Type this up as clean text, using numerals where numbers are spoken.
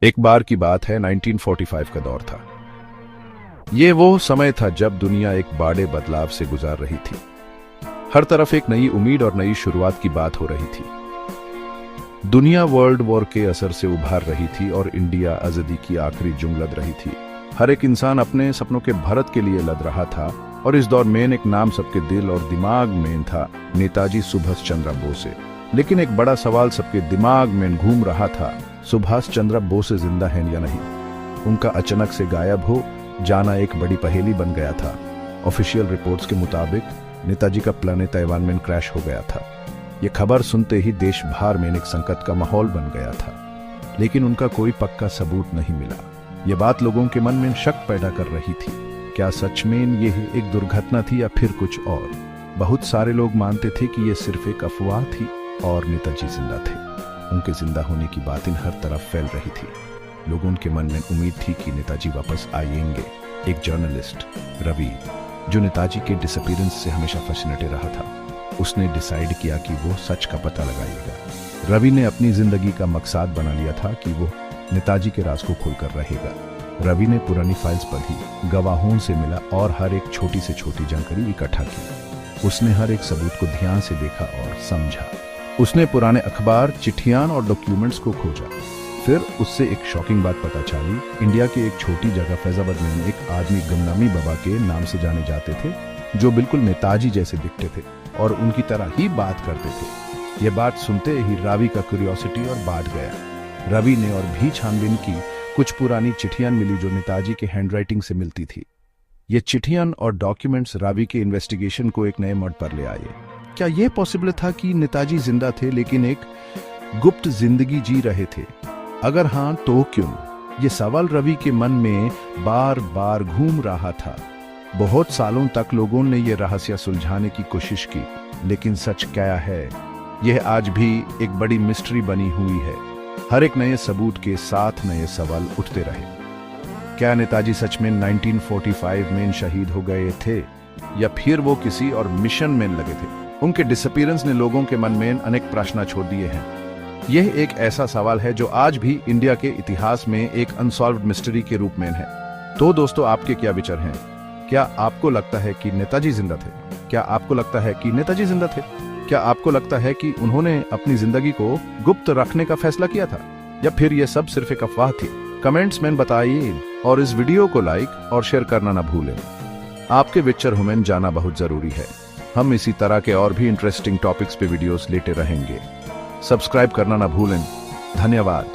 एक बार की बात है, 1945 का दौर था। ये वो समय था जब दुनिया एक बड़े बदलाव से गुजार रही थी। हर तरफ एक नई उम्मीद और नई शुरुआत की बात हो रही थी। दुनिया वर्ल्ड वॉर के असर से उभार रही थी और इंडिया आजादी की आखिरी जंग लड़ रही थी। हर एक इंसान अपने सपनों के भारत के लिए लड़ रहा था और इस दौर में एक नाम सबके दिल और दिमाग में था, नेताजी सुभाष चंद्र बोसे। लेकिन एक बड़ा सवाल सबके दिमाग में घूम रहा था, सुभाष चंद्र बोस जिंदा हैं या नहीं। उनका अचानक से गायब हो जाना एक बड़ी पहेली बन गया था। ऑफिशियल रिपोर्ट्स के मुताबिक नेताजी का प्लेन ताइवान में क्रैश हो गया था। यह खबर सुनते ही देश भर में एक संकट का माहौल बन गया था, लेकिन उनका कोई पक्का सबूत नहीं मिला। यह बात लोगों के मन में शक पैदा कर रही थी, क्या सच में यह एक दुर्घटना थी या फिर कुछ और। बहुत सारे लोग मानते थे कि यह सिर्फ एक अफवाह थी और नेताजी जिंदा थे। उनके जिंदा होने की बातें हर तरफ फैल रही थी। लोगों के मन में उम्मीद थी कि नेताजी वापस आएंगे। एक जर्नलिस्ट रवि, जो नेताजी के डिसअपीयरेंस से हमेशा फैसिनेटेड रहा था, उसने डिसाइड किया कि वो सच का पता लगाएगा। रवि ने अपनी जिंदगी का मकसद बना लिया था कि वो नेताजी के राज को खोलकर रहेगा। रवि ने पुरानी फाइल्स पढ़ी, गवाहों से मिला और हर एक छोटी से छोटी जानकारी इकट्ठा की। उसने हर एक सबूत को ध्यान से देखा और समझा। उसने पुराने अखबार, चिट्ठियां और डॉक्यूमेंट्स को खोजा। फिर उससे एक शॉकिंग बात पता चली। इंडिया के एक छोटी जगह फैजाबाद में एक आदमी गमनामी बाबा के नाम से जाने जाते थे, जो बिल्कुल नेताजी जैसे दिखते थे और उनकी तरह ही बात करते थे। यह बात सुनते ही रवि का क्यूरियोसिटी और बढ़ गया। रवि ने और भी छानबीन की। कुछ पुरानी चिट्ठियां मिली जो नेताजी के हैंडराइटिंग से मिलती थी। ये चिट्ठियां और डॉक्यूमेंट्स रवि के इन्वेस्टिगेशन को एक नए मोड़ पर ले आए। क्या यह पॉसिबल था कि नेताजी जिंदा थे लेकिन एक गुप्त जिंदगी जी रहे थे? अगर हां तो क्यों? यह सवाल रवि के मन में बार बार घूम रहा था। बहुत सालों तक लोगों ने यह रहस्य सुलझाने की कोशिश की, लेकिन सच क्या है, यह आज भी एक बड़ी मिस्ट्री बनी हुई है। हर एक नए सबूत के साथ नए सवाल उठते रहे। क्या नेताजी सच में 1945 में शहीद हो गए थे या फिर वो किसी और मिशन में लगे थे? उनके डिसअपीयरेंस ने लोगों के मन में अनेक प्रश्न छोड़ दिए हैं। यह एक ऐसा सवाल है जो आज भी इंडिया के इतिहास में एक अनसॉल्व्ड मिस्ट्री के रूप में है। तो दोस्तों, आपके क्या विचार हैं? क्या आपको लगता है कि नेताजी जिंदा थे? क्या आपको लगता है कि नेताजी जिंदा थे? क्या आपको लगता है कि उन्होंने अपनी जिंदगी को गुप्त रखने का फैसला किया था, या फिर यह सब सिर्फ एक अफवाह थी? कमेंट्स में बताइए और इस वीडियो को लाइक और शेयर करना ना भूलें। आपके विचार हमें जाना बहुत जरूरी है। हम इसी तरह के और भी इंटरेस्टिंग टॉपिक्स पे वीडियोस लेते रहेंगे। सब्सक्राइब करना ना भूलें। धन्यवाद।